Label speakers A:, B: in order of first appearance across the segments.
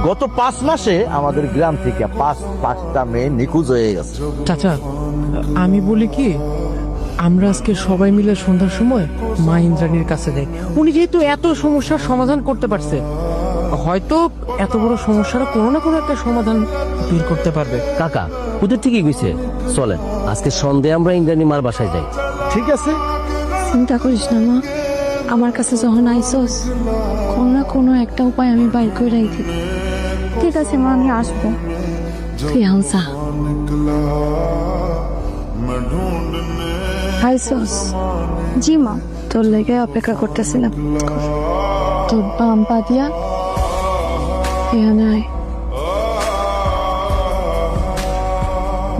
A: গত 5 মাসে আমাদের গ্রাম থেকে পাঁচটা মেয়ে নিখোঁজ হয়ে গেছে।
B: চাচা, আমি বলি কি, আমরা আজকে সবাই মিলে সন্ধ্যার সময় মা ইন্দ্রাণীর কাছে যাই। উনি যেহেতু এত সমস্যার সমাধান করতে পারছে, হয়তো এত বড় সমস্যার কোনো না কোনো একটা সমাধান বের করতে পারবে।
C: কাকা ওদের ঠিকই গেছে, চলেন আজকে সন্ধে আমরা ইন্দ্রাণী মার বাসায় যাই।
A: ঠিক আছে,
D: চিন্তা করিস না মা, আমার কাছে যখন আইসস কোনো না কোনো একটা উপায় আমি বাইর করে রাখি। ঠিক আছে মা, আমি আসবো, তুই এখন যা। আইসস? জি মা, তোর লেগে অপেক্ষা করতেছিলাম। তোর বাম পা দিয়া এখানে আয়।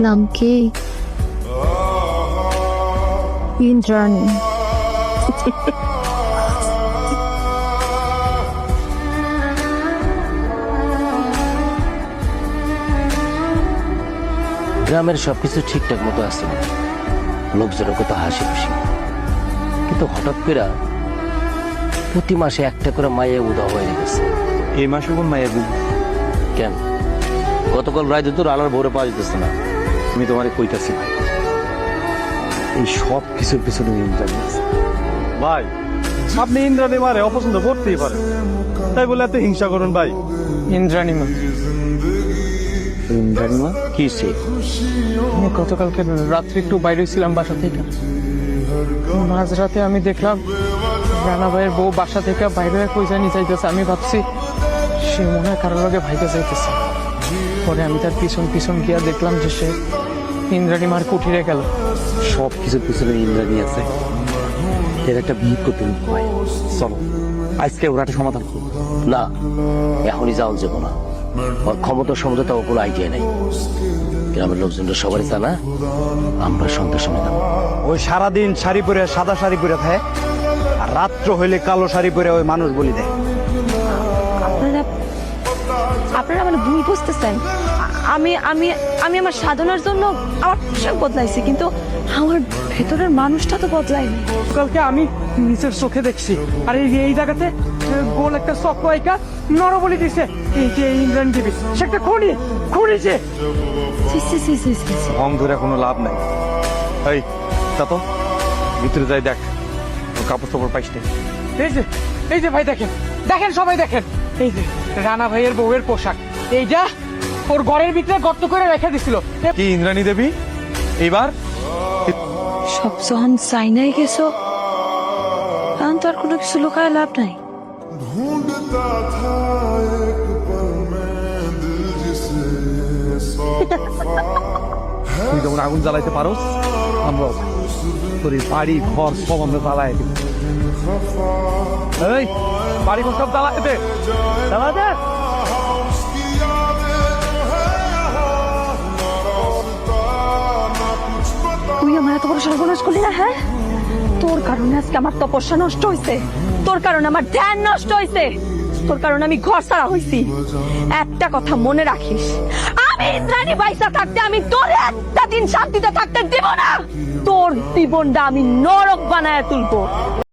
D: নাম কি? ইন্দ্রাণী।
C: গ্রামের সবকিছু ঠিকঠাক মতো আছে, লোকজনের কত হাসি খুশি, কিন্তু হঠাৎ করে প্রতি মাসে একটা করে মায়ে উদা হয়ে গেছে।
E: এই মাসে কোন মায়ের বুক?
C: কেন গতকাল রায় তোর আলোর ভোরে পাওয়া যেতেছে না?
E: আমি তোমারে কইতাছি ভাই, এই সব কিছুর পিছনে ইন্দ্রাণী আছে। ভাই আপনি ইন্দ্রাণী মারে অপছন্দ করতেই পারেন, তাই বলে এত হিংসা করুন ভাই?
B: ইন্দ্রাণী মা,
C: ইন্দ্রাণী মা কি সে?
B: আমি গতকালকে রাত্রে একটু বাইরে ছিলাম বাসা থেকে। মাঝরাতে আমি দেখলাম রানা ভাইয়ের বউ বাসা থেকে বাইরে কই জানি যাইতেছে। আমি ভাবছি সে মনে হয় কারোর লগে ভাইকে যাইতেছে। পরে আমি তার পিছন পিছন গিয়া দেখলাম যে সে ইন্দ্রাণী মার কুঠিরে গেল।
E: সব কিছুর পিছনে ইন্দ্রাণী আছে, এর একটা বিহিত করতে ভাই। চলো আজকে ওরা একটা সমাধান করবো।
C: না, এখনই যাওয়া যাবো না। ওর ক্ষমতার সম্বন্ধে তাও কোনো আইডিয়া নেই। গ্রামের লোকজনরা সবারই জানা আমরা সন্ধ্যার সময় যাবো।
F: ওই সারাদিন শাড়ি পরে, সাদা শাড়ি পরে থাকে, আর রাত্র হইলে কালো শাড়ি পরে ওই মানুষ বলি দেয়।
D: আপনারা মানে ভুল বুঝতেছেন। আমি আমি আমি আমার সাধনার জন্য আমার পোশাক বদলাইছি, কিন্তু আমার ভেতরের মানুষটা তো বদলায়নি।
B: কালকে আমি নিজের চোখে দেখছি। আর এই জায়গাতে গোল একটা চক্র আইকা নরবলি দিছে। এই যে ইন্দ্রাণী দেবী, সে একটা খুনিছে।
D: সি সি সি সি সি সি।
E: রং ধরে কোনো লাভ নাই। এই তা তো ভিতরে যাই দেখ, ওর কাপড় চাপড় পাইস নি।
B: এই যে ভাই দেখেন, সবাই দেখেন, এই যে রানা ভাইয়ের বউয়ের পোশাক। এইটা ওর ঘরের ভিতরে গর্ত করে রেখে দিছিল।
E: কি ইন্দ্রাণী দেবী এইবার?
D: সব যখন চাইনাই গেছো, এখন তো আর কোনো কিছু লুকায় লাভ নাই।
E: তুই যেমন আগুন জ্বালাইতে পারোস, আমরা তোর এই বাড়ি ঘর সব আমরা জ্বালাই দিব। এই বাড়ি ঘর সব জ্বালাই দে, জ্বালাই দে।
D: তুই আমার এত বড় সর্বনাশ করলি না? হ্যাঁ, তোর কারণে আজকে আমার তপস্যা নষ্ট হয়েছে, তোর কারণে আমার ধ্যান নষ্ট হয়েছে, তোর কারণে আমি ঘর ছাড়া হয়েছি। একটা কথা মনে রাখিস, আমি ইন্দ্রাণী বাইসা থাকতে আমি তোর একটা দিন শান্তিতে থাকতে দেব না। তোর জীবনটা আমি নরক বানায় তুলবো।